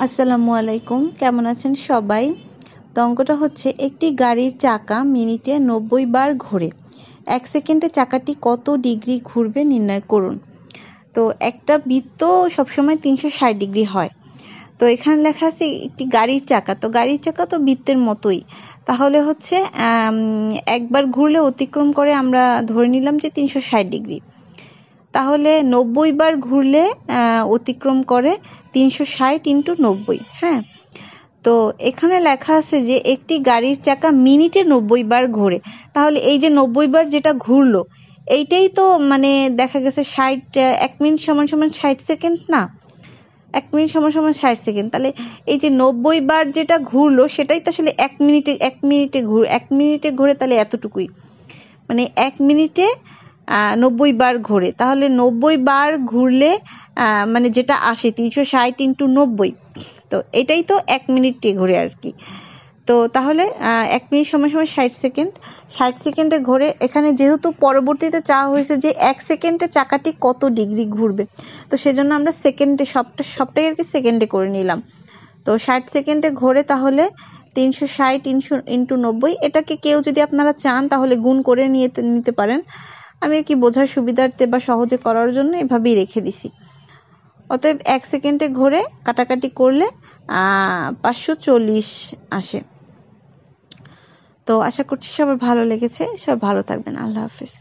আসসালামু আলাইকুম, কেমন আছেন সবাই? তো অঙ্কটা হচ্ছে একটি গাড়ির চাকা মিনিটে 90 বার ঘোরে। 1 সেকেন্ডে চাকাটি কত ডিগ্রি ঘুরবে নির্ণয় করুন। তো একটা বৃত্ত সবসময় 360 ডিগ্রি হয়। তো এখানে লেখা আছে একটি গাড়ির চাকা, তো গাড়ির চাকা তো বৃত্তের মতোই। তাহলে হচ্ছে একবার ঘুরলে অতিক্রম করে আমরা ধরে নিলাম যে 360 ডিগ্রি। তাহলে 90 বার ঘুরলে অতিক্রম করে 360 ইন্টু 90। হ্যাঁ, তো এখানে লেখা আছে যে একটি গাড়ির চাকা মিনিটে 90 বার ঘোরে। তাহলে এই যে 90 বার যেটা ঘুরলো এইটাই তো মানে দেখা গেছে 1 মিনিট সমান সমান 60 সেকেন্ড না, 1 মিনিট সমান সমান 60 সেকেন্ড। তাহলে এই যে 90 বার যেটা ঘুরলো সেটাই তো আসলে 1 মিনিটে ঘুরে, তাহলে এতটুকুই মানে 1 মিনিটে 90 বার ঘোরে। তাহলে 90 বার ঘুরলে মানে যেটা আসে 360 ইন্টু 90, তো এটাই তো 1 মিনিটে ঘুরে আর কি। তো তাহলে 1 মিনিট সমান সমান 60 সেকেন্ড। 60 সেকেন্ডে ঘোরে। এখানে যেহেতু পরবর্তীতে চাওয়া হয়েছে যে 1 সেকেন্ডে চাকাটি কত ডিগ্রি ঘুরবে, তো সেজন্য আমরা সেকেন্ডে সবটাই আর কি সেকেন্ডে করে নিলাম। তো 60 সেকেন্ডে ঘোরে, তাহলে 360 ইন্টু 90। এটাকে কেউ যদি আপনারা চান তাহলে গুণ করে নিতে পারেন। আমি আর কি বোঝার সুবিধার্থে বা সহজে করার জন্য এভাবেই রেখে দিছি। অতএব 1 সেকেন্ডে ঘোরে, কাটাকাটি করলে 540 আসে। তো আশা করছি সবার ভালো লেগেছে। সবাই ভালো থাকবেন। আল্লাহ হাফেজ।